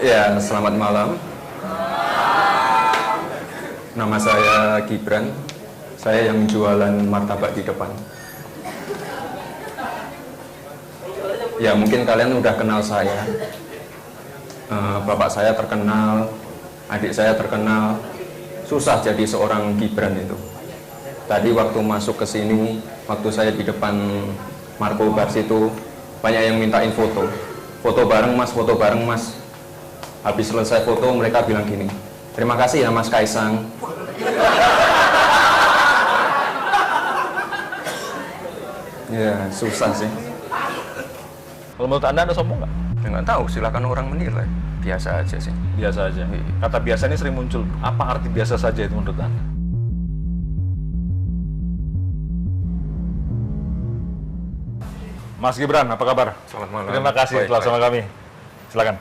Ya, selamat malam. Nama saya Gibran. Saya yang jualan martabak di depan. Ya, mungkin kalian udah kenal saya. Bapak saya terkenal, adik saya terkenal. Susah jadi seorang Gibran itu. Tadi waktu masuk ke sini, waktu saya di depan Marco Bars itu, banyak yang mintain foto. Foto bareng mas, foto bareng mas. Habis selesai foto, mereka bilang gini, terima kasih ya Mas Kaisang. Ya, susah sih. Kalau menurut Anda sombong nggak? Ya, nggak tahu, silakan orang menilai. Biasa aja sih. Biasa aja. Kata biasa ini sering muncul. Apa arti biasa saja itu menurut Anda? Mas Gibran, apa kabar? Selamat malam. Terima kasih telah bersama kami. Silakan.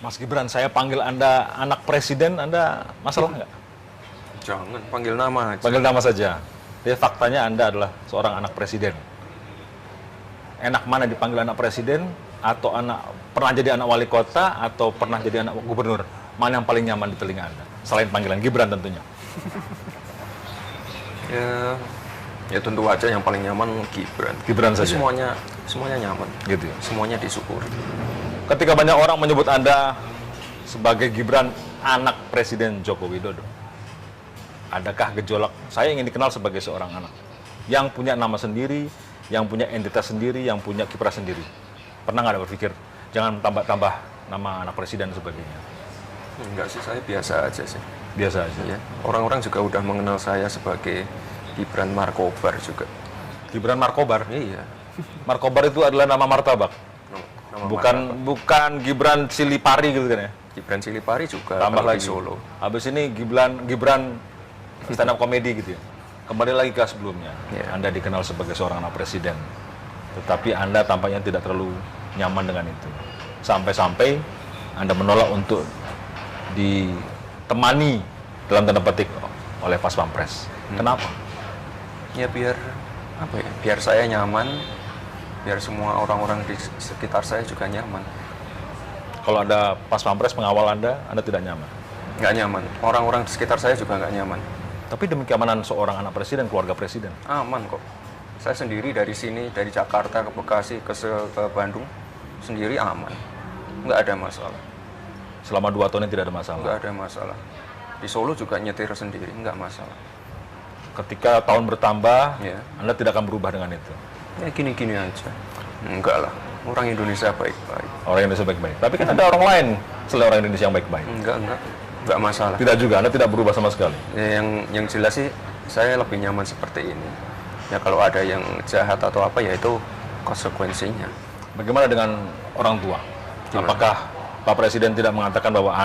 Mas Gibran, saya panggil Anda anak presiden, Anda masalah nggak? Jangan, panggil nama aja. Panggil nama saja. Jadi faktanya Anda adalah seorang anak presiden. Enak mana dipanggil anak presiden, atau pernah jadi anak wali kota, atau pernah jadi anak gubernur? Mana yang paling nyaman di telinga Anda? Selain panggilan Gibran tentunya. Ya tentu aja yang paling nyaman Gibran. Gibran saja. Semuanya nyaman. Gitu ya? Semuanya disyukuri. Ketika banyak orang menyebut Anda sebagai Gibran anak Presiden Joko Widodo, adakah gejolak? Saya ingin dikenal sebagai seorang anak yang punya nama sendiri, yang punya entitas sendiri, yang punya kiprah sendiri. Pernah nggak ada berpikir, jangan tambah-tambah nama anak presiden dan sebagainya? Enggak sih, saya biasa aja sih. Biasa aja. Ya. Orang-orang juga udah mengenal saya sebagai Gibran Markobar juga. Gibran Markobar? Iya. Markobar itu adalah nama martabak? Nama Bukan Gibran Cilipari gitu kan ya? Gibran Cilipari juga. Tambah lagi di Solo. Habis ini Gibran stand up comedy gitu ya. Kembali lagi ke sebelumnya. Yeah. Anda dikenal sebagai seorang anak presiden. Tetapi Anda tampaknya tidak terlalu nyaman dengan itu. Sampai-sampai Anda menolak untuk ditemani dalam tanda petik oleh Pas Pampres. Kenapa? Ya biar biar saya nyaman, biar semua orang-orang di sekitar saya juga nyaman. Kalau ada Pas Pampres pengawal Anda tidak nyaman? Nggak nyaman. Orang-orang di sekitar saya juga nggak nyaman. Tapi demi keamanan seorang anak presiden, keluarga presiden? Aman kok. Saya sendiri dari sini, dari Jakarta ke Bekasi, ke Bandung, sendiri aman. Nggak ada masalah. Selama 2 tahun ini tidak ada masalah? Nggak ada masalah. Di Solo juga nyetir sendiri, nggak masalah. Ketika tahun bertambah, Ya. Anda tidak akan berubah dengan itu? Ya gini-gini aja. Enggak lah. Orang Indonesia baik-baik. Orang Indonesia baik-baik. Tapi kan ada orang lain selain orang Indonesia yang baik-baik. Enggak masalah. Tidak juga, Anda tidak berubah sama sekali. Ya, yang jelas sih saya lebih nyaman seperti ini. Ya kalau ada yang jahat atau apa ya itu konsekuensinya. Bagaimana dengan orang tua? Gimana? Apakah Pak Presiden tidak mengatakan bahwa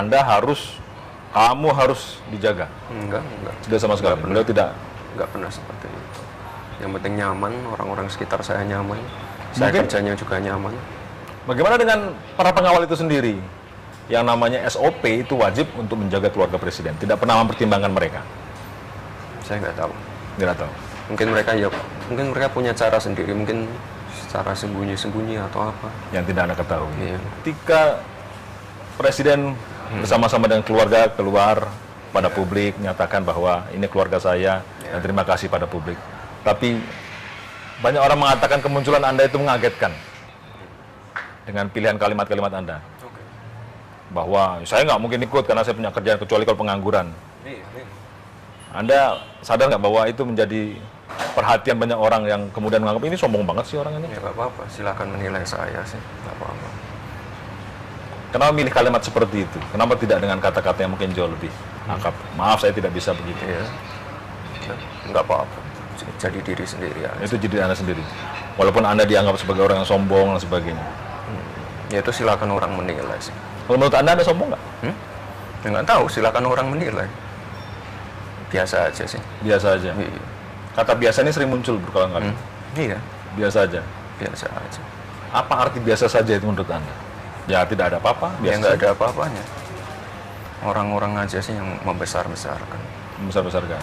kamu harus dijaga? Enggak. Tidak sama sekali. Beliau tidak. Enggak pernah seperti itu. Yang penting nyaman, orang-orang sekitar saya nyaman. Saya Mungkin- kerjanya juga nyaman. Bagaimana dengan para pengawal itu sendiri? Yang namanya SOP itu wajib untuk menjaga keluarga presiden. Tidak pernah mempertimbangkan mereka. Saya nggak tahu. Tidak tahu. Mungkin mereka punya cara sendiri, mungkin secara sembunyi-sembunyi atau apa. Yang tidak Anda ketahui. Iya. Ketika presiden bersama-sama dengan keluarga keluar pada publik menyatakan bahwa ini keluarga saya dan terima kasih pada publik. Tapi banyak orang mengatakan kemunculan Anda itu mengagetkan dengan pilihan kalimat-kalimat Anda. Bahwa saya nggak mungkin ikut karena saya punya kerjaan kecuali kalau pengangguran. Iya. Anda sadar nggak bahwa itu menjadi perhatian banyak orang yang kemudian menganggap ini sombong banget sih orang ini? Ya nggak apa-apa, silakan menilai saya sih, nggak apa-apa. Kenapa milih kalimat seperti itu? Kenapa tidak dengan kata-kata yang mungkin jauh lebih akrab? Maaf, saya tidak bisa begitu. Iya. Nggak apa-apa, jadi diri sendiri aja. Itu jadi Anda sendiri. Walaupun Anda dianggap sebagai orang yang sombong dan sebagainya. Ya itu silakan orang menilai sih. Kalau menurut Anda sombong nggak? Ya nggak tahu, silakan orang menilai. Biasa aja sih. Biasa aja. Iya. Kata biasa ini sering muncul berkali-kali. Iya, Biasa aja. biasa aja. Apa arti biasa saja itu menurut Anda? Ya tidak ada apa-apa. Ya Biasa nggak saja. ada apa-apanya. Orang-orang aja sih yang membesar-besarkan. Besar-besarkan.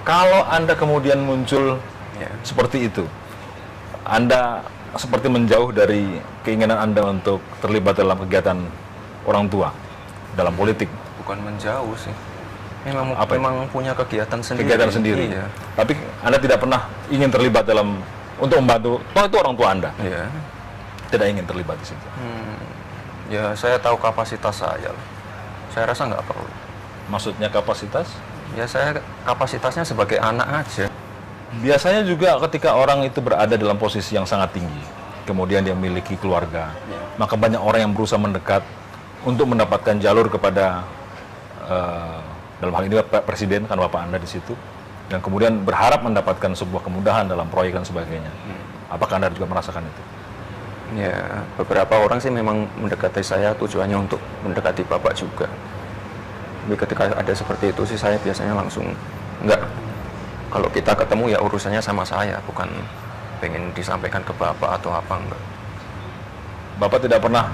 Kalau Anda kemudian muncul Ya. seperti itu, Anda seperti menjauh dari keinginan Anda untuk terlibat dalam kegiatan orang tua dalam politik. Bukan menjauh sih. Memang Apa itu? memang punya kegiatan sendiri. Kegiatan sendiri. Iya. Tapi Anda tidak pernah ingin terlibat dalam untuk membantu. Toh itu orang tua Anda. Iya. Tidak ingin terlibat di situ. Ya saya tahu kapasitas saya. Saya rasa nggak perlu. Maksudnya kapasitas? Ya saya kapasitasnya sebagai anak aja. Biasanya juga ketika orang itu berada dalam posisi yang sangat tinggi, kemudian dia memiliki keluarga, maka banyak orang yang berusaha mendekat untuk mendapatkan jalur kepada dalam hal ini Pak Presiden, kan Bapak Anda di situ, dan kemudian berharap mendapatkan sebuah kemudahan dalam proyek dan sebagainya. Apakah Anda juga merasakan itu? Ya, beberapa orang sih memang mendekati saya tujuannya untuk mendekati Bapak juga. Tapi ketika ada seperti itu sih saya biasanya langsung enggak. Kalau kita ketemu ya urusannya sama saya, bukan pengen disampaikan ke Bapak atau apa enggak. Bapak tidak pernah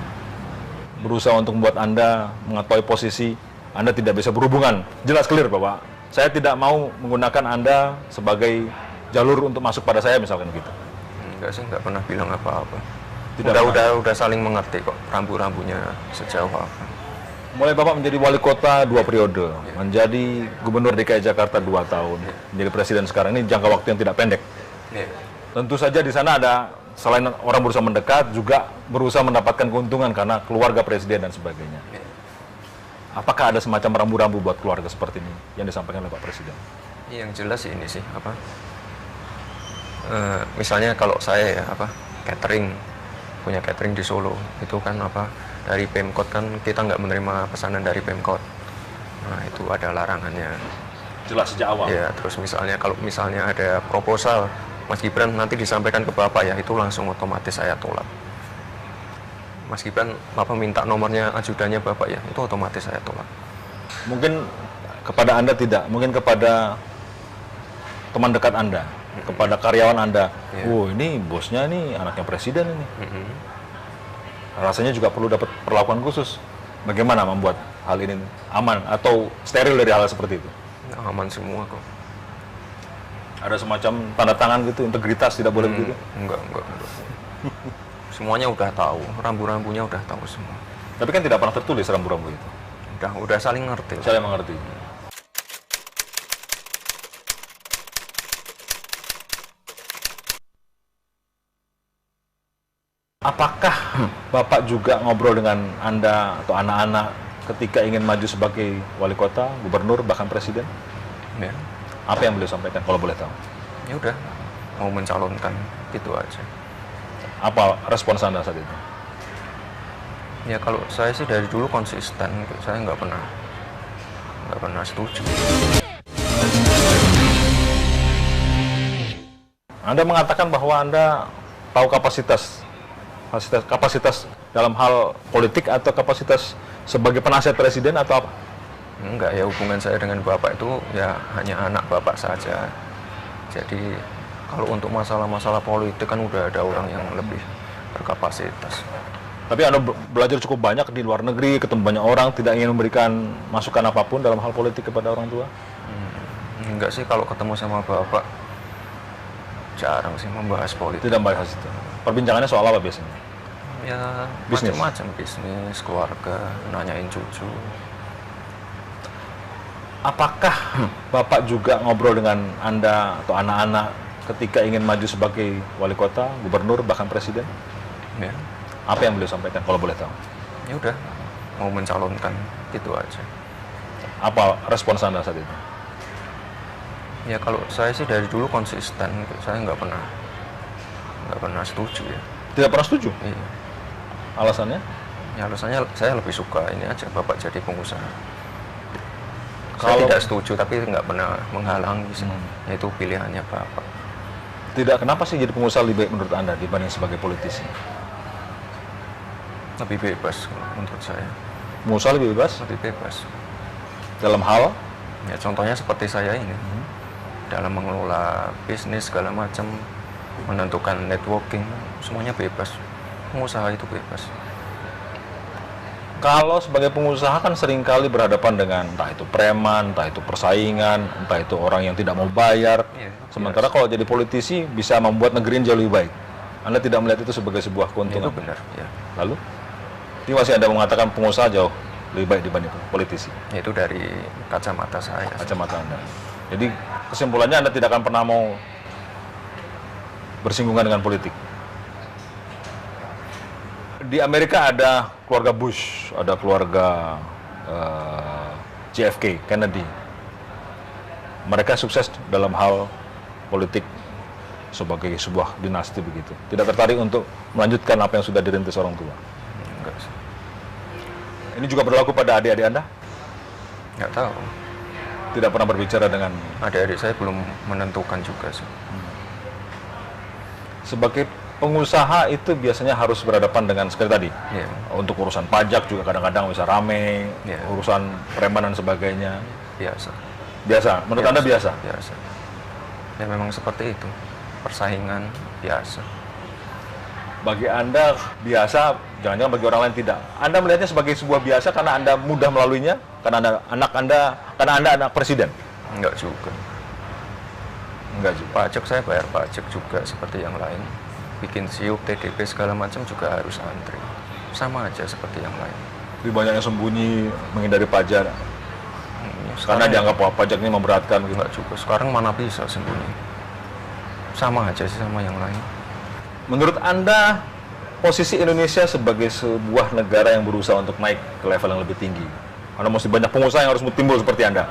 berusaha untuk membuat Anda mengetahui posisi Anda tidak bisa berhubungan. Jelas clear, Bapak. Saya tidak mau menggunakan Anda sebagai jalur untuk masuk pada saya, misalkan gitu. Enggak sih, enggak pernah bilang apa-apa. Tidak Udah saling mengerti kok, rambu-rambunya sejauh apa. Mulai Bapak menjadi wali kota 2 periode, menjadi gubernur DKI Jakarta 2 tahun, menjadi presiden sekarang, ini jangka waktu yang tidak pendek. Tentu saja di sana ada, selain orang berusaha mendekat, juga berusaha mendapatkan keuntungan karena keluarga presiden dan sebagainya. Apakah ada semacam rambu-rambu buat keluarga seperti ini yang disampaikan oleh Pak Presiden? Yang jelas ini sih apa? Misalnya kalau saya ya catering, punya catering di Solo, itu kan dari Pemkot kan kita nggak menerima pesanan dari Pemkot. Nah itu ada larangannya. Jelas sejak awal. Ya terus kalau misalnya ada proposal Mas Gibran nanti disampaikan ke Bapak ya, itu langsung otomatis saya tolak. Mas Gibran Bapak minta nomornya ajudannya Bapak ya, itu otomatis saya tolak. Mungkin kepada Anda tidak, mungkin kepada teman dekat Anda, kepada karyawan Anda. Ini bosnya nih anaknya presiden ini. Rasanya juga perlu dapat perlakuan khusus. Bagaimana membuat hal ini aman atau steril dari hal seperti itu? Ya, aman semua kok. Ada semacam tanda tangan gitu, integritas tidak boleh begitu? Enggak. Semuanya udah tahu, rambu-rambunya udah tahu semua. Tapi kan tidak pernah tertulis rambu-rambu itu. Udah saling ngerti. Saya mengerti. Apakah Bapak juga ngobrol dengan Anda atau anak-anak ketika ingin maju sebagai wali kota, gubernur, bahkan presiden? Ya. Apa yang beliau sampaikan, kalau boleh tahu? Ya udah, mau mencalonkan, gitu aja. Apa respons Anda saat itu? Ya kalau saya sih dari dulu konsisten, saya nggak pernah setuju. Anda mengatakan bahwa Anda tahu kapasitas dalam hal politik atau kapasitas sebagai penasihat presiden atau apa? Enggak, ya hubungan saya dengan Bapak itu ya hanya anak Bapak saja. Jadi kalau untuk masalah-masalah politik kan udah ada orang yang lebih berkapasitas. Tapi Anda belajar cukup banyak di luar negeri, ketemu banyak orang, tidak ingin memberikan masukan apapun dalam hal politik kepada orang tua? Enggak sih, kalau ketemu sama Bapak jarang sih membahas politik. Tidak membahas itu. Perbincangannya soal apa biasanya? Ya Bisnis? macam-macam, bisnis, keluarga, nanyain cucu. Apakah Bapak juga ngobrol dengan Anda atau anak-anak ketika ingin maju sebagai wali kota, gubernur, bahkan presiden? Ya. Apa yang beliau sampaikan, kalau boleh tahu? Ya udah, mau mencalonkan, gitu aja. Apa respons Anda saat itu? Ya kalau saya sih dari dulu konsisten, saya nggak pernah setuju ya. Tidak pernah setuju? Iya. Alasannya? Ya alasannya saya lebih suka ini aja, Bapak jadi pengusaha. Kalau- Saya tidak setuju, tapi nggak pernah menghalangi sih. Itu pilihannya Bapak. Tidak, kenapa sih jadi pengusaha lebih baik menurut Anda dibanding sebagai politisi? Lebih bebas menurut saya. Pengusaha lebih bebas? Lebih bebas. Dalam hal? Ya contohnya seperti saya ini. Dalam mengelola bisnis segala macam, menentukan networking, semuanya bebas. Pengusaha itu bebas. Kalau sebagai pengusaha kan seringkali berhadapan dengan entah itu preman, entah itu persaingan, entah itu orang yang tidak mau bayar. Iya, Sementara kalau jadi politisi bisa membuat negeri jauh lebih baik. Anda tidak melihat itu sebagai sebuah keuntungan? Itu benar, ya. Lalu? Ini masih Anda mengatakan pengusaha jauh lebih baik dibanding politisi? Itu dari kacamata saya. Kacamata Anda. Jadi kesimpulannya Anda tidak akan pernah mau bersinggungan dengan politik? Di Amerika ada keluarga Bush, ada keluarga JFK, Kennedy. Mereka sukses dalam hal politik sebagai sebuah dinasti begitu. Tidak tertarik untuk melanjutkan apa yang sudah dirintis orang tua. Enggak sih. Ini juga berlaku pada adik-adik Anda? Nggak tahu. Tidak pernah berbicara dengan Adik-adik saya belum menentukan juga sih. Sebagai pengusaha itu biasanya harus berhadapan dengan seperti tadi. Iya. Untuk urusan pajak juga kadang-kadang bisa rame, Iya. urusan preman dan sebagainya. Biasa. Biasa. Menurut Anda biasa? Biasa. Ya memang seperti itu. Persaingan biasa. Bagi Anda biasa, jangan-jangan bagi orang lain tidak. Anda melihatnya sebagai sebuah biasa karena Anda mudah melaluinya, karena Anda anak presiden. Enggak juga. Enggak juga. Pajak saya bayar pajak juga seperti yang lain. Bikin SIUP, TDP segala macam juga harus antri. Sama aja seperti yang lain. Lebih banyak yang sembunyi, menghindari pajak. Karena dianggap bahwa pajak ini memberatkan. Enggak juga. Sekarang mana bisa sembunyi. Sama aja sih sama yang lain. Menurut Anda, posisi Indonesia sebagai sebuah negara yang berusaha untuk naik ke level yang lebih tinggi, Anda mesti banyak pengusaha yang harus timbul seperti Anda.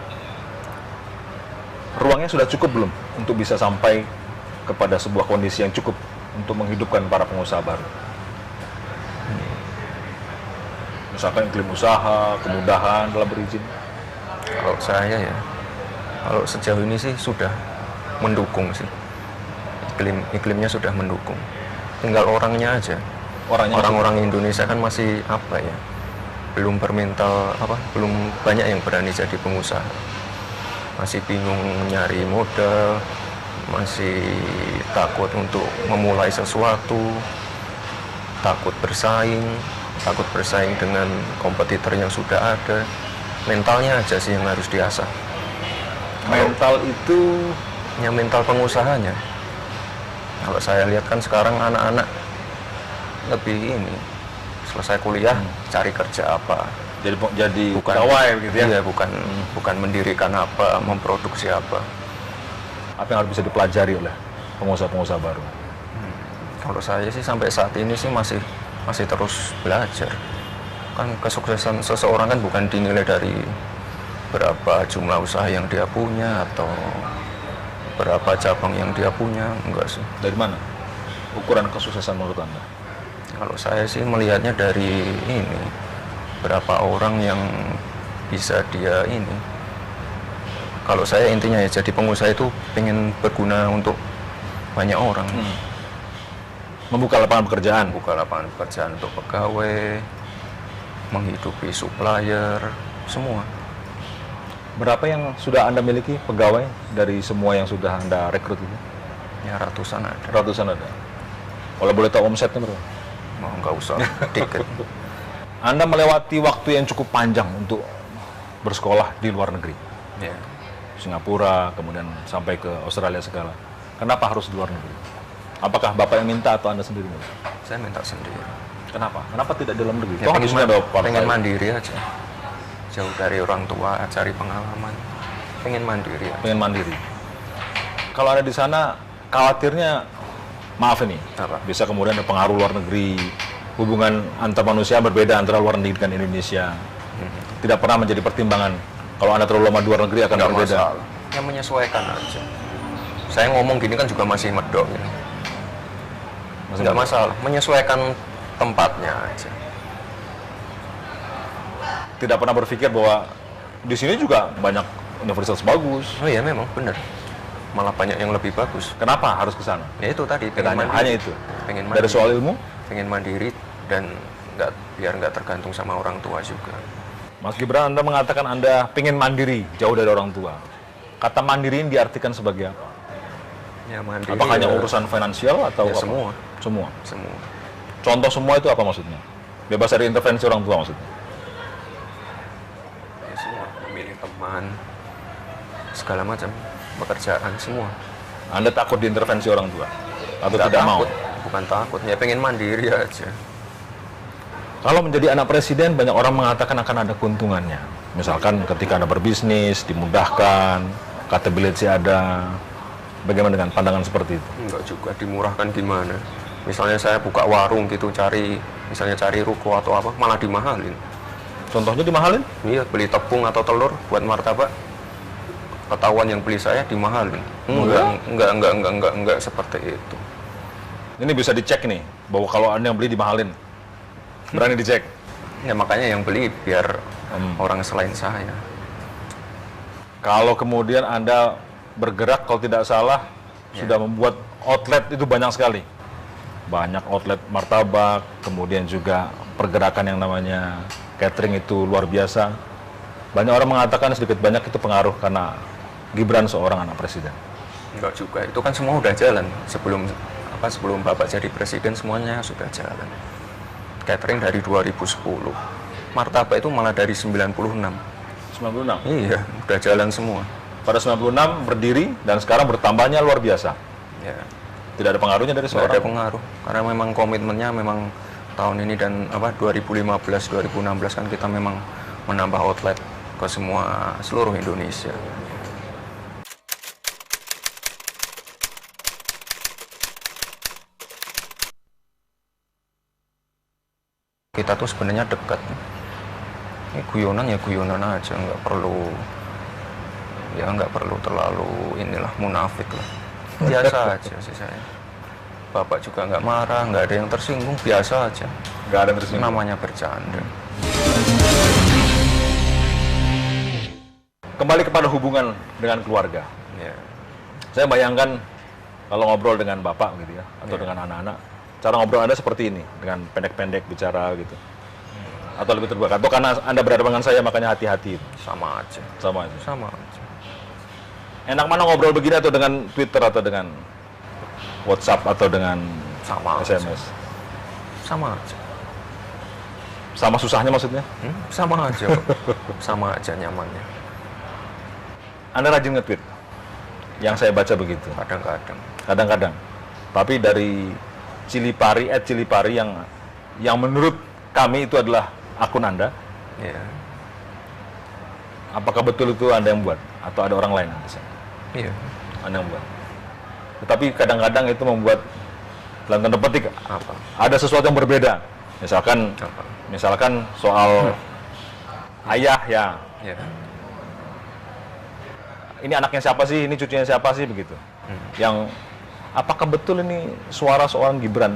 Ruangnya sudah cukup belum untuk bisa sampai kepada sebuah kondisi yang cukup untuk menghidupkan para pengusaha baru? Misalkan iklim usaha, kemudahan dalam berizin. Kalau saya ya, kalau sejauh ini sih sudah mendukung sih. Iklimnya sudah mendukung. Tinggal orangnya aja. Orang-orang Indonesia kan masih apa ya? Belum bermental apa? Belum banyak yang berani jadi pengusaha. Masih bingung nyari modal, masih takut untuk memulai sesuatu, takut bersaing dengan kompetitor yang sudah ada. Mentalnya aja sih yang harus diasah. Mental itu Ya mental pengusahanya. Kalau saya lihat kan sekarang anak-anak lebih ini selesai kuliah cari kerja apa. jadi pegawai gitu ya. Iya, bukan mendirikan apa, memproduksi apa. Apa yang harus bisa dipelajari oleh pengusaha-pengusaha baru? Kalau saya sih sampai saat ini sih masih terus belajar. Kan kesuksesan seseorang kan bukan dinilai dari berapa jumlah usaha yang dia punya atau berapa cabang yang dia punya, enggak sih. Dari mana ukuran kesuksesan menurut Anda? Kalau saya sih melihatnya dari ini, berapa orang yang bisa dia ini. Kalau saya intinya ya jadi pengusaha itu pengen berguna untuk banyak orang. Membuka lapangan pekerjaan. Buka lapangan pekerjaan untuk pegawai, menghidupi supplier, semua. Berapa yang sudah Anda miliki pegawai dari semua yang sudah Anda rekrut itu? Ya ratusan ada. Ratusan ada. Kalau boleh tahu omsetnya berapa? Mau nggak usah dikit. Anda melewati waktu yang cukup panjang untuk bersekolah di luar negeri. Ya. Singapura, kemudian sampai ke Australia segala. Kenapa harus di luar negeri? Apakah Bapak yang minta atau Anda sendiri? Saya minta sendiri. Kenapa? Kenapa tidak di dalam negeri? Ya, Toh pengen mandiri aja. Jauh dari orang tua, cari pengalaman. Pengen mandiri aja. Pengen mandiri. Kalau ada di sana, khawatirnya, maaf ini, Apa? bisa kemudian ada pengaruh luar negeri, hubungan antar manusia berbeda antara luar negeri dan Indonesia. Tidak pernah menjadi pertimbangan. Kalau Anda terlalu lama di luar negeri akan Nggak berbeda. masalah. Yang menyesuaikan aja. Saya ngomong gini kan juga masih medok. Ya. Nggak masalah. Menyesuaikan tempatnya aja. Tidak pernah berpikir bahwa di sini juga banyak universitas bagus. Oh iya memang benar. Malah banyak yang lebih bagus. Kenapa harus ke sana? Ya itu tadi. Hanya itu. Pengen Dari mandiri. soal ilmu, Pengen mandiri dan biar nggak tergantung sama orang tua juga. Mas Gibran, Anda mengatakan Anda pengen mandiri, jauh dari orang tua. Kata mandiri ini diartikan sebagai apa? Ya mandiri. Apakah hanya ya, urusan finansial atau ya, apa? semua. Semua. Semua. Contoh semua itu apa maksudnya? Bebas dari intervensi orang tua maksudnya? Ya semua. Memilih teman, segala macam, pekerjaan semua. Anda takut diintervensi orang tua? Atau Nggak tidak mau? takut. bukan takut, ya pengen mandiri aja. Kalau menjadi anak presiden, banyak orang mengatakan akan ada keuntungannya. Misalkan ketika Anda berbisnis, dimudahkan, credibility ada. Bagaimana dengan pandangan seperti itu? Enggak juga, dimurahkan gimana. Misalnya saya buka warung gitu, misalnya cari ruko atau apa, malah dimahalin. Contohnya dimahalin? Iya, beli tepung atau telur buat martabak, ketahuan yang beli saya dimahalin. Enggak seperti itu. Ini bisa dicek nih, bahwa kalau Anda yang beli dimahalin. Berani dicek? Ya makanya yang beli biar orang selain saya. Kalau kemudian Anda bergerak, kalau tidak salah, sudah membuat outlet itu banyak sekali. Banyak outlet martabak, kemudian juga pergerakan yang namanya catering itu luar biasa. Banyak orang mengatakan sedikit banyak itu pengaruh karena Gibran seorang anak presiden. Enggak juga, itu kan semua udah jalan. Sebelum Bapak jadi presiden semuanya sudah jalan. Catering dari 2010. Martabak itu malah dari 96. 96? Iya, udah jalan semua. Pada 96 berdiri dan sekarang bertambahnya luar biasa. Ya. Tidak ada pengaruhnya dari seorang? Tidak ada pengaruh, karena memang komitmennya memang tahun ini dan 2015, 2016 kan kita memang menambah outlet ke seluruh Indonesia. Kita tuh sebenarnya dekat. Ini guyonan ya guyonan aja, nggak perlu terlalu munafik lah. Biasa aja sih saya. Bapak juga nggak marah, nggak ada yang tersinggung, biasa aja. Nggak ada yang tersinggung? Namanya bercanda. Kembali kepada hubungan dengan keluarga. Ya. Saya bayangkan kalau ngobrol dengan Bapak gitu ya, atau dengan anak-anak, cara ngobrol Anda seperti ini, dengan pendek-pendek bicara gitu. Atau lebih terbuka. Atau karena Anda berhadapan dengan saya makanya hati-hati. Sama aja. Sama aja. Sama aja. Enak mana ngobrol begini atau dengan Twitter atau dengan WhatsApp atau dengan SMS? Sama aja. Sama susahnya maksudnya? Sama aja. Sama aja nyamannya. Anda rajin nge-tweet? Yang saya baca begitu. Kadang-kadang. Kadang-kadang. Tapi dari Cilipari yang menurut kami itu adalah akun Anda. Ya. Apakah betul itu Anda yang buat atau ada orang lain di sana? Iya. Anda yang buat. Tetapi kadang-kadang itu membuat dalam tanda petik Apa? ada sesuatu yang berbeda. Misalkan soal ayah ya. Ya. Ini anaknya siapa sih? Ini cucunya siapa sih begitu? Yang apakah betul ini suara seorang Gibran?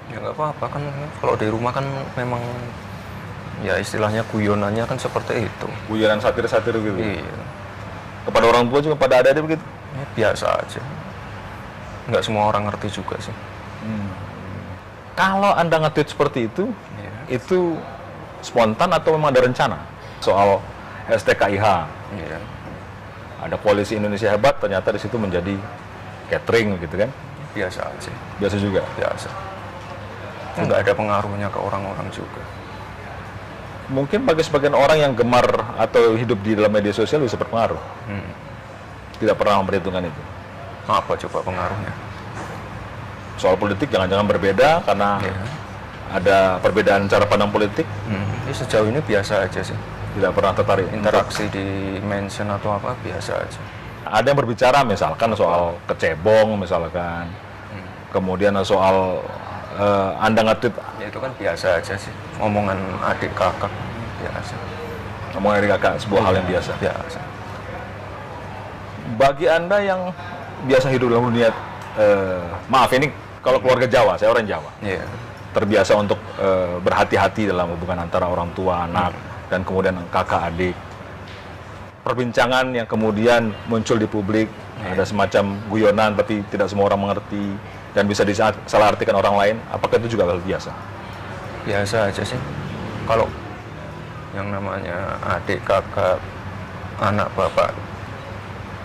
Ya nggak apa-apa kan, kalau di rumah kan memang ya istilahnya guyonannya kan seperti itu. Guyonan satir-satir gitu. Iya. Kepada orang tua juga pada adik-adik begitu. Ya, biasa aja. Nggak semua orang ngerti juga sih. Kalau Anda nge-tweet seperti itu, Iya. itu spontan atau memang ada rencana? Soal STKIH. Iya. Ada koalisi Indonesia hebat, ternyata di situ menjadi catering gitu kan? Biasa aja. Biasa juga. Biasa. Nggak ada pengaruhnya ke orang-orang juga. Mungkin bagi sebagian orang yang gemar atau hidup di dalam media sosial bisa berpengaruh. Tidak pernah memperhitungkan itu. Apa coba pengaruhnya? Soal politik jangan-jangan berbeda karena ada perbedaan cara pandang politik. Ini sejauh ini biasa aja sih. Tidak pernah tertarik. Interaksi di mention atau apa biasa aja. Ada yang berbicara misalkan soal kecebong misalkan. Kemudian soal Anda nge-tweet. Ya itu kan biasa aja sih. Omongan adik kakak biasa. Omongan adik kakak sebuah hal yang biasa. Biasa. Bagi Anda yang biasa hidup dalam dunia, maaf ini kalau keluarga Jawa, saya orang Jawa. Iya. Terbiasa untuk berhati-hati dalam hubungan antara orang tua, anak, dan kemudian kakak adik. Perbincangan yang kemudian muncul di publik, ada semacam guyonan tapi tidak semua orang mengerti dan bisa disalahartikan orang lain, apakah itu juga hal biasa? Biasa aja sih. Kalau yang namanya adik, kakak, anak, bapak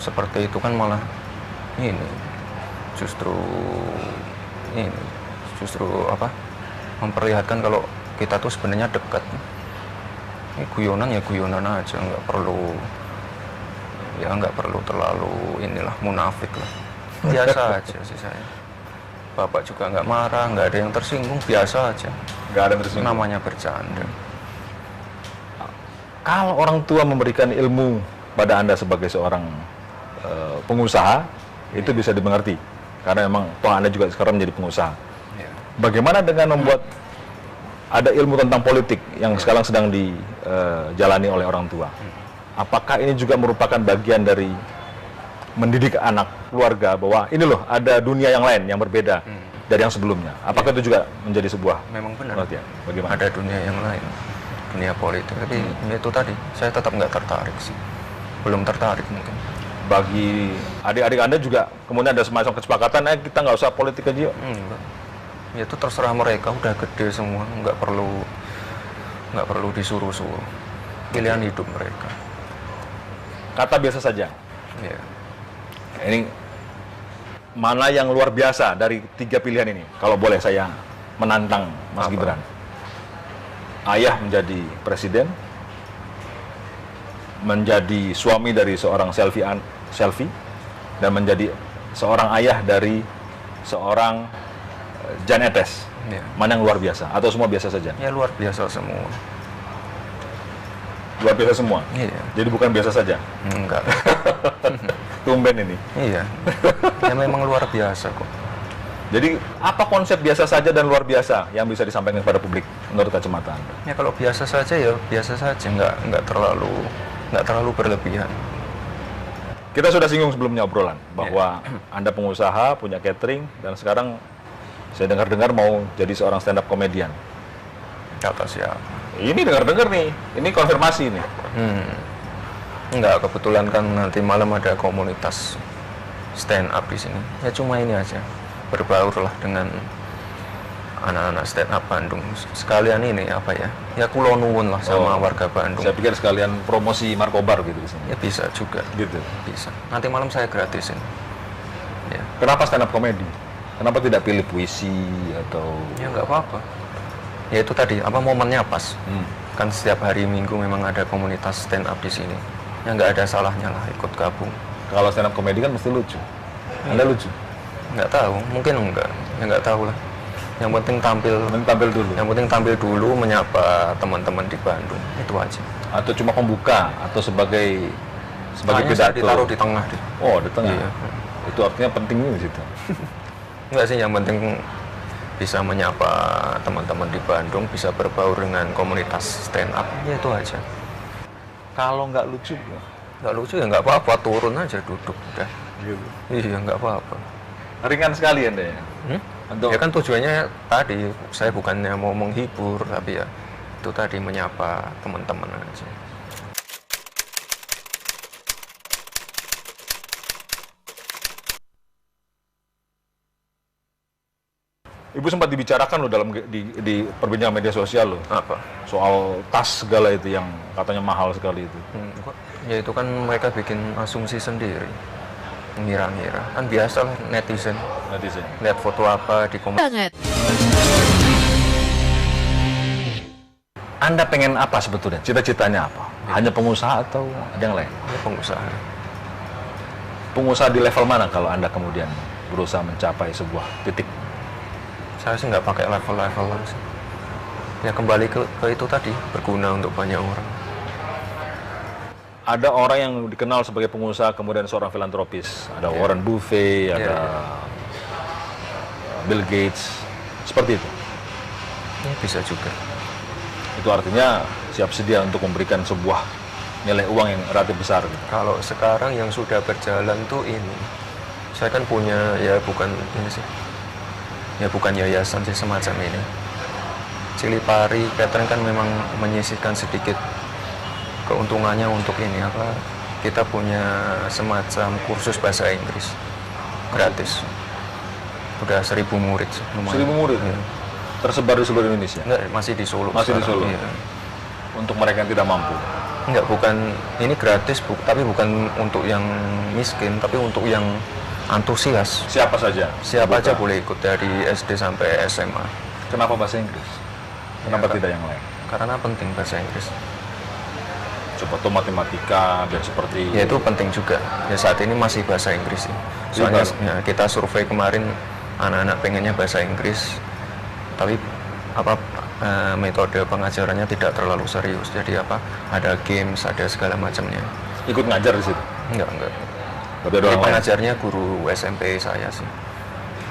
seperti itu kan malah justru memperlihatkan kalau kita tuh sebenarnya dekat. Ini guyonan ya guyonan aja, nggak perlu terlalu munafik lah. Biasa aja sih saya. Bapak juga nggak marah, nggak ada yang tersinggung, biasa aja. Nggak ada yang tersinggung. Namanya bercanda. Kalau orang tua memberikan ilmu pada Anda sebagai seorang pengusaha, itu bisa dimengerti. Karena memang toh Anda juga sekarang menjadi pengusaha. Ya. Bagaimana dengan membuat ada ilmu tentang politik yang sekarang sedang dijalani oleh orang tua? Apakah ini juga merupakan bagian dari mendidik anak keluarga bahwa ini loh ada dunia yang lain yang berbeda dari yang sebelumnya? Apakah itu juga menjadi sebuah Memang benar. pengertian? Bagaimana? Ada dunia yang lain, dunia politik. Tapi itu tadi, saya tetap nggak tertarik sih. Belum tertarik mungkin. Bagi adik-adik Anda juga kemudian ada semacam kesepakatan, kita nggak usah politik aja yuk. Enggak. Ya itu terserah mereka, udah gede semua, nggak perlu disuruh-suruh. Pilihan hidup mereka. Kata biasa saja. Ya. Ini mana yang luar biasa dari 3 pilihan ini? Kalau boleh saya menantang Mas Apa? Gibran. Ayah menjadi presiden, menjadi suami dari seorang selfie, dan menjadi seorang ayah dari seorang Jan Etes. Ya. Mana yang luar biasa? Atau semua biasa saja? Ya luar biasa semua. Luar biasa semua? Iya. Jadi bukan biasa saja? Enggak. Tumben ini. Iya. Ya memang luar biasa kok. Jadi apa konsep biasa saja dan luar biasa yang bisa disampaikan kepada publik menurut kacamata Anda? Ya kalau biasa saja ya biasa saja, nggak terlalu berlebihan. Kita sudah singgung sebelumnya obrolan bahwa Anda pengusaha, punya catering, dan sekarang saya dengar-dengar mau jadi seorang stand up comedian. Kata siapa? Ini dengar-dengar nih, ini konfirmasi nih. Enggak, kebetulan kan nanti malam ada komunitas stand up di sini. Ya cuma ini aja, berbaur lah dengan anak-anak stand up Bandung. Sekalian ini apa ya? Ya kulo nuwun lah sama warga Bandung. Saya pikir sekalian promosi Markobar gitu di sini. Ya bisa juga. Gitu. Bisa. Nanti malam saya gratisin. Ya. Kenapa stand up comedy? Kenapa tidak pilih puisi atau? Ya nggak apa-apa. Ya itu tadi, apa momennya pas. Kan setiap hari Minggu memang ada komunitas stand up di sini. Ya nggak ada salahnya lah ikut gabung. Kalau stand up comedy kan mesti lucu. Anda lucu? Nggak tahu, mungkin enggak. Ya nggak tahu lah. Yang penting tampil. Tampil dulu. Yang penting tampil dulu, menyapa teman-teman di Bandung. Itu aja. Atau cuma pembuka atau sebagai Kayaknya saya pidato? ditaruh di tengah deh. Oh, di tengah. Iya. Itu artinya pentingnya di situ. Enggak sih, yang penting bisa menyapa teman-teman di Bandung, bisa berbaur dengan komunitas stand up, ya itu aja. Kalau nggak lucu, Nggak lucu ya nggak apa-apa, turun aja duduk udah. gitu. Iya nggak apa-apa. Ringan sekali Anda ya. Ya kan tujuannya tadi, saya bukannya mau menghibur, tapi ya itu tadi menyapa teman-teman aja. Ibu sempat dibicarakan loh dalam di perbincangan media sosial loh. Apa? Soal tas segala itu yang katanya mahal sekali itu. Ya itu kan mereka bikin asumsi sendiri. Ngira-ngira. Kan biasa lah netizen. Lihat foto apa di komentar. Banget. Anda pengen apa sebetulnya? Cita-citanya apa? Hanya pengusaha atau ada yang lain? Ya, pengusaha. Pengusaha di level mana kalau Anda kemudian berusaha mencapai sebuah titik? Saya sih nggak pakai level-level sih. Ya kembali ke itu tadi, berguna untuk banyak orang. Ada orang yang dikenal sebagai pengusaha kemudian seorang filantropis. Ada Warren Buffett, ada Bill Gates, seperti itu. Ya bisa juga. Itu artinya siap sedia untuk memberikan sebuah nilai uang yang relatif besar. Kalau sekarang yang sudah berjalan tuh ini, saya kan punya ya bukan ini sih, ya bukan yayasan sih semacam ini. Cilipari Catering kan memang menyisihkan sedikit keuntungannya untuk ini apa? Kita punya semacam kursus bahasa Inggris gratis. Udah 1.000 murid sih, lumayan. 1.000 murid ya? Tersebar di seluruh Indonesia? Enggak, masih di Solo. Masih di Solo? Iya. Untuk mereka yang tidak mampu? Enggak, bukan, ini gratis, tapi bukan untuk yang miskin, tapi untuk yang antusias. Siapa saja? Siapa aja boleh ikut dari SD sampai SMA. Kenapa bahasa Inggris? Kenapa tidak yang lain? Karena penting bahasa Inggris. Coba tuh matematika dan seperti Ya itu penting juga. Ya saat ini masih bahasa Inggris sih. Soalnya ya, kita survei kemarin anak-anak pengennya bahasa Inggris, tapi metode pengajarannya tidak terlalu serius. Jadi ada games, ada segala macamnya. Ikut ngajar di situ? Enggak. Tapi ada Jadi orang lain? pengajarnya guru SMP saya sih.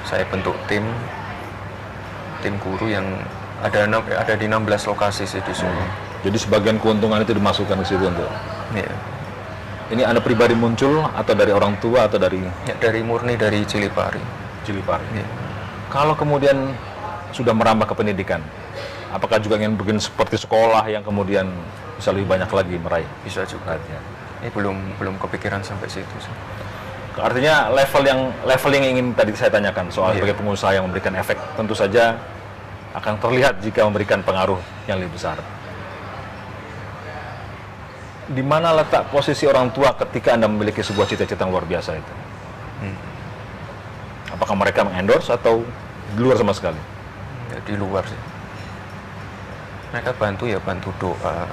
Saya bentuk tim guru yang ada di 16 lokasi sih di sini. Jadi sebagian keuntungan itu dimasukkan ke situ untuk. Iya. Ini Anda pribadi muncul atau dari orang tua atau dari Ya, murni dari Cilipari. Cilipari? Iya. Kalau kemudian sudah merambah ke pendidikan, apakah juga ingin bikin seperti sekolah yang kemudian bisa lebih banyak lagi meraih? Bisa juga. Ya. Ini belum kepikiran sampai situ sih. Artinya level yang ingin tadi saya tanyakan soal Iya. sebagai pengusaha yang memberikan efek tentu saja akan terlihat jika memberikan pengaruh yang lebih besar. Di mana letak posisi orang tua ketika Anda memiliki sebuah cita-cita yang luar biasa itu? Apakah mereka mengendorse atau di luar sama sekali? Ya, di luar sih. Mereka bantu doa.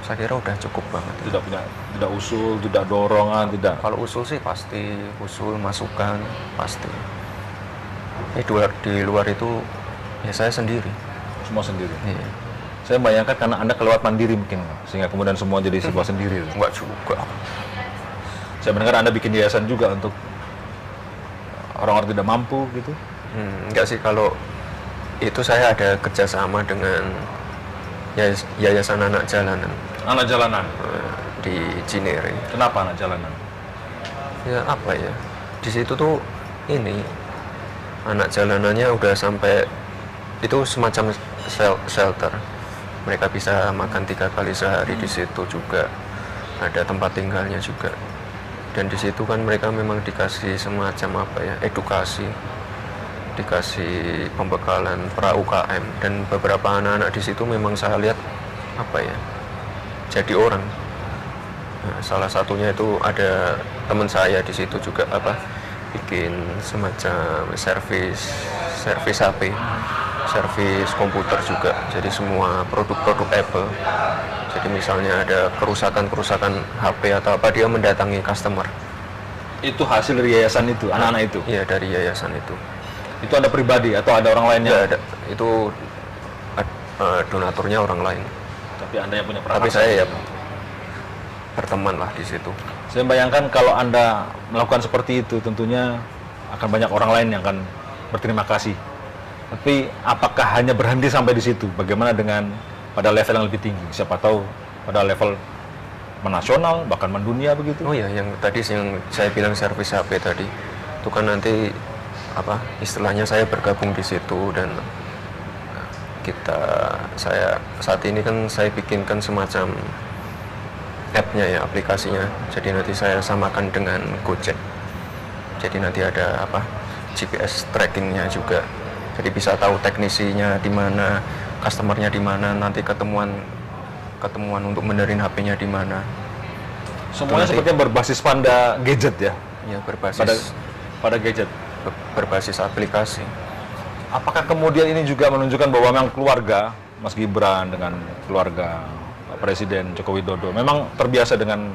Saya kira udah cukup banget. Tidak usul, tidak dorongan, tidak. Kalau usul sih pasti, usul masukan pasti. Di luar itu ya saya sendiri. Semua sendiri. Iya. Saya bayangkan karena Anda kelewat mandiri mungkin, sehingga kemudian semua jadi sebuah sendiri. Enggak juga. Saya mendengar Anda bikin yayasan juga untuk orang-orang tidak mampu gitu. Enggak sih, kalau itu saya ada kerjasama dengan Yayasan Anak Jalanan Anak jalanan. di Cinere. Kenapa anak jalanan? Ya di situ tuh ini anak jalanannya udah sampai itu semacam shelter. Mereka bisa makan 3 kali sehari di situ juga. Ada tempat tinggalnya juga. Dan di situ kan mereka memang dikasih semacam edukasi, dikasih pembekalan pra UKM, dan beberapa anak-anak di situ memang saya lihat jadi orang. Nah, salah satunya itu ada teman saya di situ juga bikin semacam servis HP, servis komputer juga. Jadi semua produk-produk Apple. Jadi misalnya ada kerusakan HP atau dia mendatangi customer. Itu hasil dari yayasan itu, anak-anak itu? Iya, dari yayasan itu. Itu Anda pribadi atau ada orang lainnya? Nggak ada, itu donaturnya orang lain. Tapi Anda yang punya peran. Tapi saya ya berteman lah di situ. Saya bayangkan kalau Anda melakukan seperti itu, tentunya akan banyak orang lain yang akan berterima kasih. Tapi apakah hanya berhenti sampai di situ? Bagaimana dengan pada level yang lebih tinggi? Siapa tahu pada level menasional, bahkan mendunia begitu? Oh ya, yang tadi yang saya bilang servis HP tadi, itu kan nanti istilahnya saya bergabung di situ, dan saya saat ini kan saya bikinkan semacam app-nya ya, aplikasinya. Jadi nanti saya samakan dengan Gojek. Jadi nanti ada GPS trackingnya juga. Jadi bisa tahu teknisinya di mana, customernya di mana, nanti ketemuan untuk benerin HP-nya di mana. Semuanya sepertinya berbasis pada gadget ya? Ya, berbasis pada gadget. Berbasis aplikasi. Apakah kemudian ini juga menunjukkan bahwa memang keluarga Mas Gibran dengan keluarga Pak Presiden Joko Widodo memang terbiasa dengan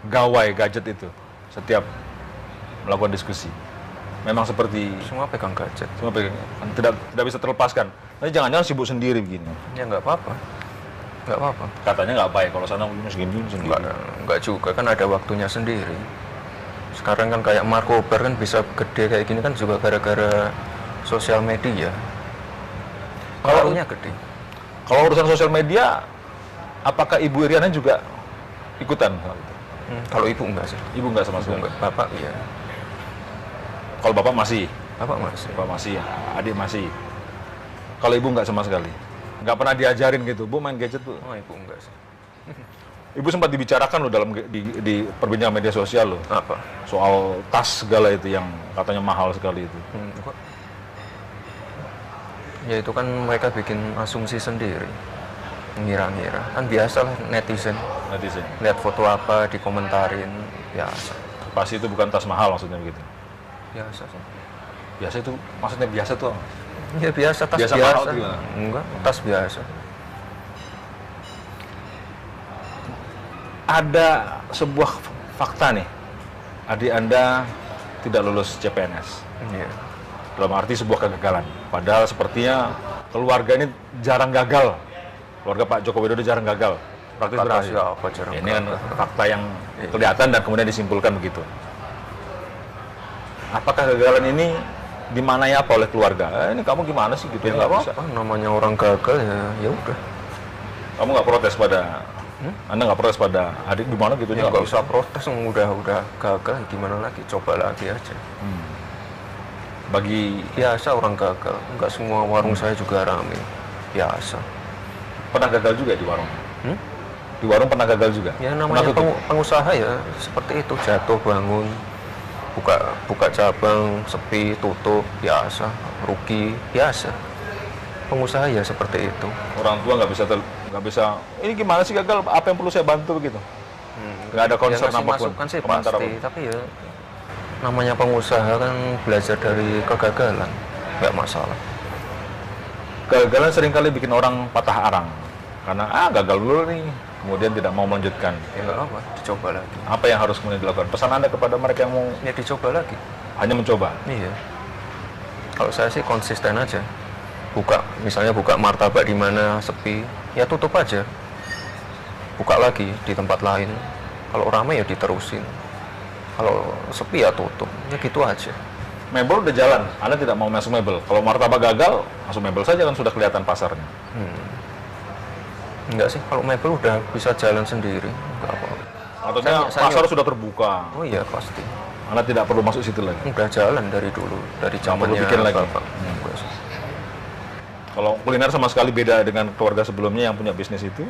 gawai gadget itu setiap melakukan diskusi? Memang seperti Semua pegang gadget. semua tidak bisa terlepaskan. Tapi jangan-jangan sibuk sendiri begini. Ya nggak apa-apa. Katanya nggak baik kalau sana segini. Nggak juga, kan ada waktunya sendiri. Sekarang kan kayak Markobar kan bisa gede kayak gini kan juga gara-gara sosial media. Pengaruhnya gede. Kalau urusan sosial media, apakah Ibu Iriana juga ikutan? Kalau ibu enggak sih. Ibu nggak sama sekali. Enggak. Bapak iya. Kalau bapak masih, Bapak masih. adik masih. Kalau ibu nggak sama sekali, nggak pernah diajarin gitu, Bu main gadget Bu. Oh, ibu enggak sih. Ibu sempat dibicarakan loh di perbincangan media sosial loh, Apa? soal tas segala itu yang katanya mahal sekali itu. Kok? Ya itu kan mereka bikin asumsi sendiri, ngira-ngira. Kan biasa lah netizen. Lihat foto apa dikomentarin, biasa. Pasti itu bukan tas mahal maksudnya begitu. Biasa sih. Biasa itu maksudnya biasa tuh. Ya biasa, tas Biasa biasa. mahal tuh gimana? Enggak, tas biasa. Ada sebuah fakta nih, adik Anda tidak lulus CPNS. Iya. dalam arti sebuah kegagalan. Padahal sepertinya keluarga ini jarang gagal. Keluarga Pak Joko Widodo jarang gagal. Praktis Kata berhasil. siapa jarang Ini kan gagal? fakta yang kelihatan dan kemudian disimpulkan begitu. Apakah kegagalan ini dimanai apa oleh keluarga? Ini kamu gimana sih gitu? Ya Nggak nggak bisa. apa-apa, namanya orang gagal ya udah. Kamu nggak protes pada, Anda nggak protes pada adik gimana gitu? Ya nggak usah protes, udah gagal, gimana lagi, coba lagi aja. Bagi Biasa orang gagal, nggak semua warung saya juga rame. Biasa. pernah gagal juga di warung. Di warung pernah gagal juga. Ya Pernah namanya tutup? pengusaha ya seperti itu, jatuh bangun, buka cabang, sepi, tutup, biasa, rugi, biasa. Pengusaha ya seperti itu. Orang tua nggak bisa. Ini gimana sih gagal? Apa yang perlu saya bantu begitu? Nggak ada concern ngasih apapun. masukan sih Komentar pasti, apapun. tapi ya namanya pengusaha kan belajar dari kegagalan, nggak masalah. Kegagalan seringkali bikin orang patah arang karena gagal dulu nih, kemudian tidak mau melanjutkan. Ya nggak apa, dicoba lagi. Apa yang harus kemudian dilakukan? Pesan Anda kepada mereka yang mau Ya dicoba lagi. hanya mencoba. Iya. Kalau saya sih konsisten aja. Misalnya buka martabak di mana sepi, ya tutup aja. Buka lagi di tempat lain. Kalau ramai ya diterusin. Kalau sepi ya tutup. Ya gitu aja. Mebel udah jalan, Anda tidak mau masuk mebel. Kalau martabak gagal, masuk mebel saja kan sudah kelihatan pasarnya. Enggak sih, kalau mebel udah bisa jalan sendiri. Enggak apa-apa. Maksudnya Saya- pasar sudah terbuka. Oh iya pasti. Anda tidak perlu masuk situ lagi. Udah jalan dari dulu, dari Nggak perlu zamannya bikin lagi. Bapak. Enggak sih. Kalau kuliner sama sekali beda dengan keluarga sebelumnya yang punya bisnis itu.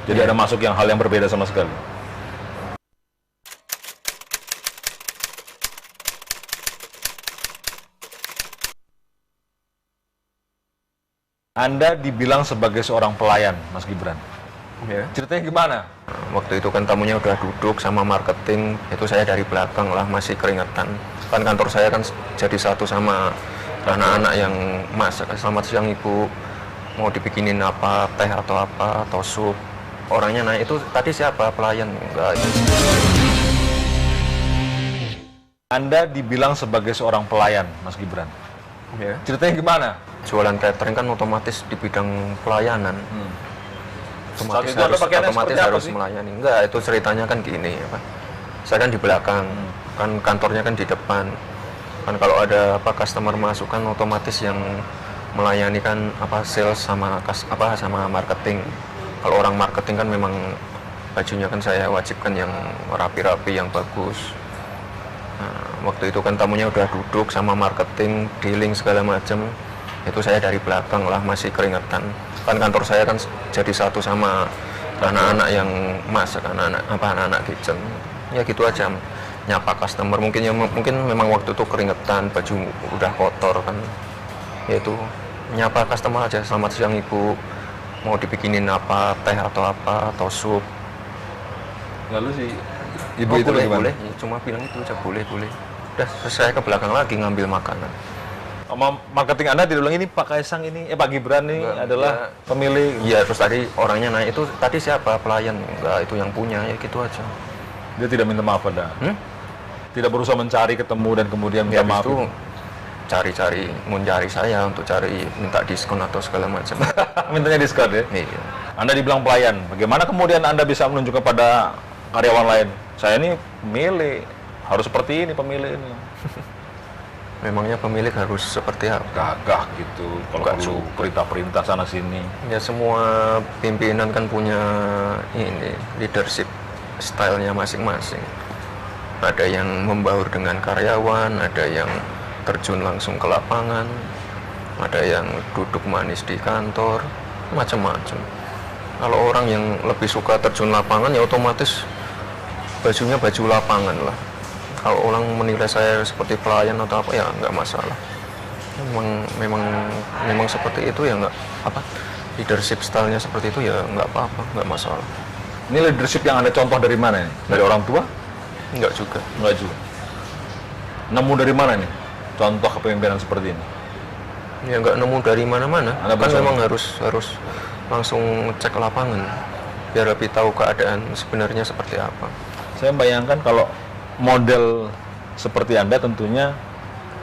Jadi ada masuk hal yang berbeda sama sekali. Anda dibilang sebagai seorang pelayan, Mas Gibran. Ya. Ceritanya gimana? Waktu itu kan tamunya udah duduk sama marketing, itu saya dari belakang lah masih keringetan. Kan kantor saya kan jadi satu sama anak-anak yang masak. Selamat siang ibu, mau dibikinin apa, teh atau sup. Orangnya naik itu tadi siapa, pelayan? Enggak. Anda dibilang sebagai seorang pelayan, Mas Gibran. Ya. Ceritanya gimana? Jualan catering kan otomatis di bidang pelayanan. Saat itu Anda pakaiannya otomatis seperti apa harus sih? melayani. Enggak, itu ceritanya kan gini apa? Saya kan di belakang, kan kantornya kan di depan. Kan kalau ada customer masuk kan otomatis yang melayani kan sales sama sama marketing. Kalau orang marketing kan memang bajunya kan saya wajibkan yang rapi-rapi, yang bagus. Nah, waktu itu kan tamunya udah duduk sama marketing, dealing segala macam. Itu saya dari belakang lah masih keringetan. Kan kantor saya kan jadi satu sama anak-anak yang masak, anak-anak kitchen. Ya gitu aja, nyapa customer. Mungkin memang waktu itu keringetan, baju udah kotor kan. Yaitu nyapa customer aja, selamat siang ibu, mau dibikinin apa, teh atau sup. Lalu si ibu itu boleh, gimana? boleh. Cuma bilang itu aja, boleh. Udah saya ke belakang lagi ngambil makanan. Sama marketing Anda tidak bilang ini Pak Kaisang ini, Pak Gibran ini Enggak, adalah pemilik. Iya, terus tadi orangnya naik itu tadi siapa, pelayan? Enggak, itu yang punya, ya gitu aja. Dia tidak minta maaf pada. Tidak berusaha mencari ketemu dan kemudian minta Ya maaf. itu cari mencari saya untuk minta diskon atau segala macam. Mintanya diskon ya. Iya. Anda dibilang pelayan. Bagaimana kemudian Anda bisa menunjukkan pada karyawan lain? Saya ini pemilik, harus seperti ini pemilik ini. Memangnya pemilik harus seperti apa? Gagah gitu. Kalau Nggak perlu perintah-perintah sana sini. Ya semua pimpinan kan punya ini leadership stylenya masing-masing. Ada yang membaur dengan karyawan, ada yang terjun langsung ke lapangan, ada yang duduk manis di kantor, macam-macam. Kalau orang yang lebih suka terjun lapangan ya otomatis bajunya baju lapangan lah. Kalau orang menilai saya seperti pelayan atau apa ya nggak masalah. Memang seperti itu ya nggak apa, leadership stylenya seperti itu ya nggak apa-apa, nggak masalah. Ini leadership yang Anda contoh dari mana nih? Dari orang tua? Nggak juga. Enggak juga. Nemu dari mana nih? Contoh kepemimpinan seperti ini. Ya nggak nemu dari mana-mana. Anda Kan bersama? memang harus langsung cek lapangan biar lebih tahu keadaan sebenarnya seperti apa. Saya bayangkan kalau model seperti Anda tentunya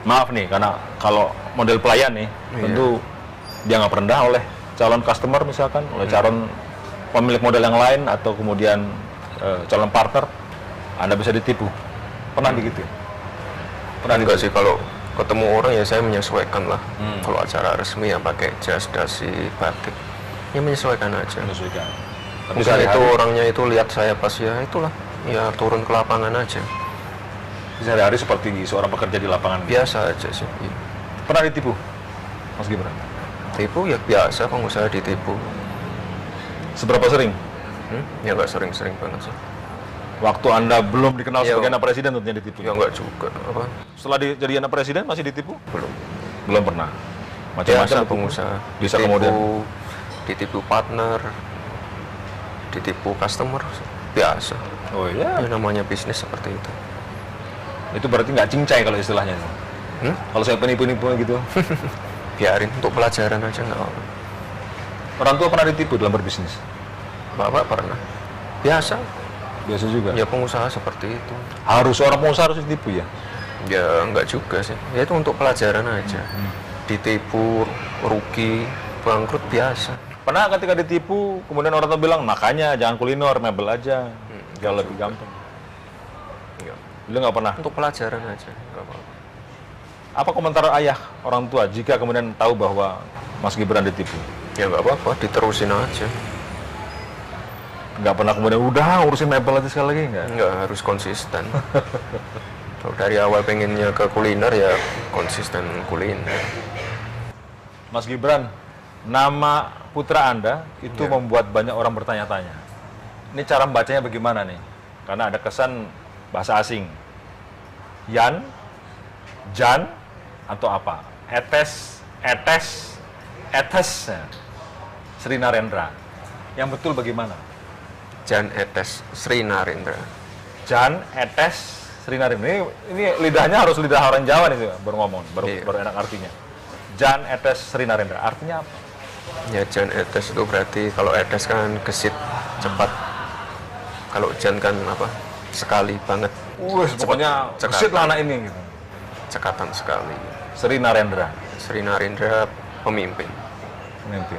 Maaf nih, karena kalau model pelayan nih, tentu dia nggak rendah oleh calon customer misalkan, oleh calon pemilik modal yang lain, atau kemudian calon partner, Anda bisa ditipu. Pernah begitu? Pernah Enggak sih, kalau ketemu orang ya saya menyesuaikan lah. Kalau acara resmi ya pakai jas, dasi, batik, ya menyesuaikan aja. Menyesuaikan. Tapi Mungkin itu orangnya itu lihat saya pas ya itulah, ya turun ke lapangan aja. sehari-hari seperti seorang pekerja di lapangan. Biasa aja sih. Iya. Pernah ditipu, Mas Gibran? Tipu ya biasa, pengusaha ditipu. Seberapa sering? Ya nggak sering-sering banget sih. Waktu Anda belum dikenal Ya, sebagai anak presiden tentunya ditipu. Ya nggak juga. Apa? Setelah jadi anak presiden masih ditipu? Belum. Belum pernah. Biasa Macam-macam ditipu. pengusaha. Bisa Ditipu, kemudian ditipu partner, ditipu customer, biasa. oh iya, Ya, namanya bisnis seperti itu. itu berarti nggak cincai kalau istilahnya. Kalau saya penipu-nipu gitu. Biarin untuk pelajaran aja nggak apa. Orang tua pernah ditipu dalam berbisnis? Bapak pernah. Biasa. Biasa juga. Ya pengusaha seperti itu. Harus orang pengusaha harus ditipu ya? Ya nggak juga sih. Ya itu untuk pelajaran aja. Ditipu, rugi, bangkrut biasa. Pernah ketika ditipu, kemudian orang tua bilang, makanya jangan kuliner, mebel aja. Jauh lebih gampang. Enggak. Beliau nggak pernah. Untuk pelajaran aja. Nggak apa-apa. Apa komentar ayah orang tua jika kemudian tahu bahwa Mas Gibran ditipu? Ya nggak apa-apa, diterusin aja. Nggak pernah kemudian udah urusin mebel aja sekali lagi nggak? Nggak harus konsisten. Kalau dari awal pengennya ke kuliner ya konsisten kuliner. Mas Gibran, nama putra Anda itu membuat banyak orang bertanya-tanya. Ini cara membacanya bagaimana nih? Karena ada kesan bahasa asing. Yan, Jan, atau apa? Etes, Sri Narendra. Yang betul bagaimana? Jan Etes Sri Narendra. Jan, Etes, Sri Narendra. Ini lidahnya harus lidah orang Jawa nih, baru ngomong, baru enak artinya. Jan, Etes, Sri Narendra. Artinya apa? Ya Jan Etes itu berarti kalau Etes kan gesit, cepat. Kalau Jan kan apa? Sekali banget. Pokoknya gesit lah anak ini gitu. Cekatan sekali. Sri Narendra. Sri Narendra pemimpin. Pemimpin.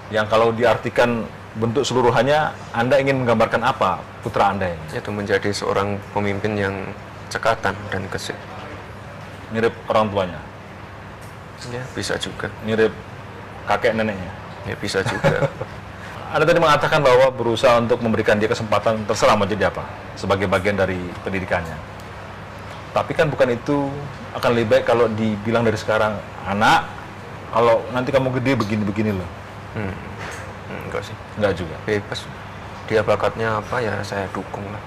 Yang kalau diartikan bentuk seluruhannya, Anda ingin menggambarkan apa putra Anda ini? Itu menjadi seorang pemimpin yang cekatan dan gesit. Mirip orang tuanya? Ya, bisa juga. Mirip kakek neneknya? Ya, bisa juga. Anda tadi mengatakan bahwa berusaha untuk memberikan dia kesempatan terserah mau jadi apa, sebagai bagian dari pendidikannya. Tapi kan bukan itu, akan lebih baik kalau dibilang dari sekarang, anak, kalau nanti kamu gede begini-begini loh. Enggak sih. Enggak juga. Bebas. Dia bakatnya apa ya saya dukung lah.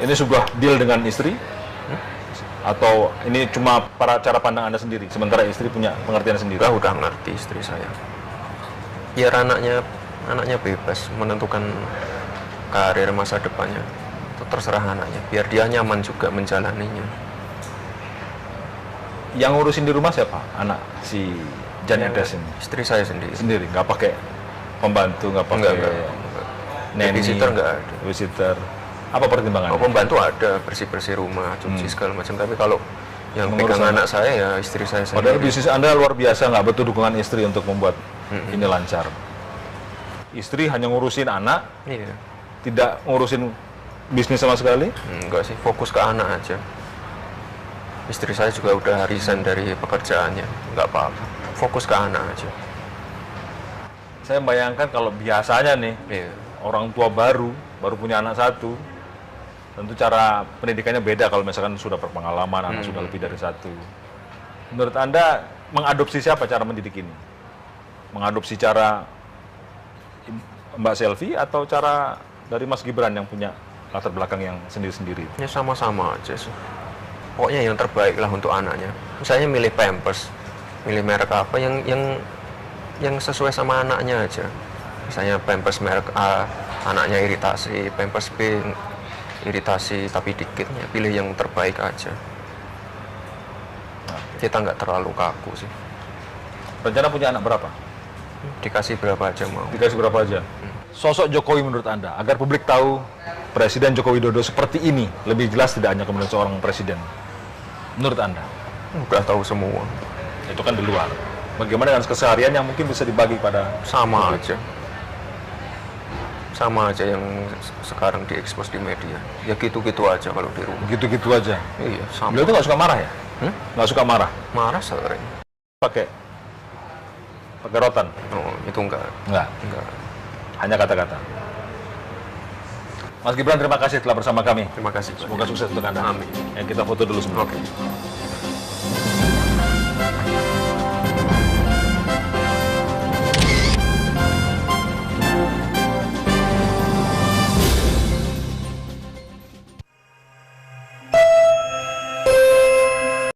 Ini sebuah deal dengan istri? Atau ini cuma cara pandang Anda sendiri, sementara istri punya pengertian sendiri? Udah ngerti istri saya. Biar anaknya bebas menentukan karir masa depannya. Itu terserah anaknya. Biar dia nyaman juga menjalaninya. Yang ngurusin di rumah siapa? Anak si Jan Etes ini? Istri saya sendiri. Sendiri, nggak pakai pembantu, nggak pakai nanny, babysitter nggak ada. Babysitter. Apa pertimbangannya? Kalau pembantu ada, bersih-bersih rumah, cuci segala macam. Tapi kalau yang Mengurus pegang anak. anak saya ya istri saya sendiri. Padahal bisnis Anda luar biasa, nggak butuh dukungan istri untuk membuat ini lancar. Istri hanya ngurusin anak, Iya. tidak ngurusin bisnis sama sekali. Enggak sih, fokus ke anak aja. Istri saya juga udah resign dari pekerjaannya, nggak apa-apa. Fokus ke anak aja. Saya bayangkan kalau biasanya nih, Iya. orang tua baru punya anak satu, tentu cara pendidikannya beda kalau misalkan sudah berpengalaman, anak sudah lebih dari satu. Menurut Anda, mengadopsi siapa cara mendidik ini? Mengadopsi cara Mbak Selvi atau cara dari Mas Gibran yang punya latar belakang yang sendiri-sendiri? Ya sama-sama aja sih. Pokoknya yang terbaik lah untuk anaknya. Misalnya milih Pampers, milih merek apa yang sesuai sama anaknya aja. Misalnya Pampers merek A, anaknya iritasi, Pampers B iritasi tapi dikitnya, pilih yang terbaik aja. Kita nggak terlalu kaku sih. Rencana punya anak berapa? Dikasih berapa aja mau. Dikasih berapa aja? Sosok Jokowi menurut Anda, agar publik tahu Presiden Joko Widodo seperti ini, lebih jelas tidak hanya kemudian seorang presiden. Menurut Anda? Udah tahu semua. Itu kan di luar. Bagaimana dengan keseharian yang mungkin bisa dibagi pada Sama aja. Sama aja yang sekarang diekspos di media. Ya gitu-gitu aja kalau di rumah. gitu-gitu aja? Iya, sama. Beliau tuh nggak suka marah ya? Nggak suka marah? Marah sering. Pakai rotan? Oh, itu enggak. Enggak. Hanya kata-kata. Mas Gibran, terima kasih telah bersama kami. Terima kasih. Semoga sukses untuk Anda. Amin. Kita foto dulu semua. Oke.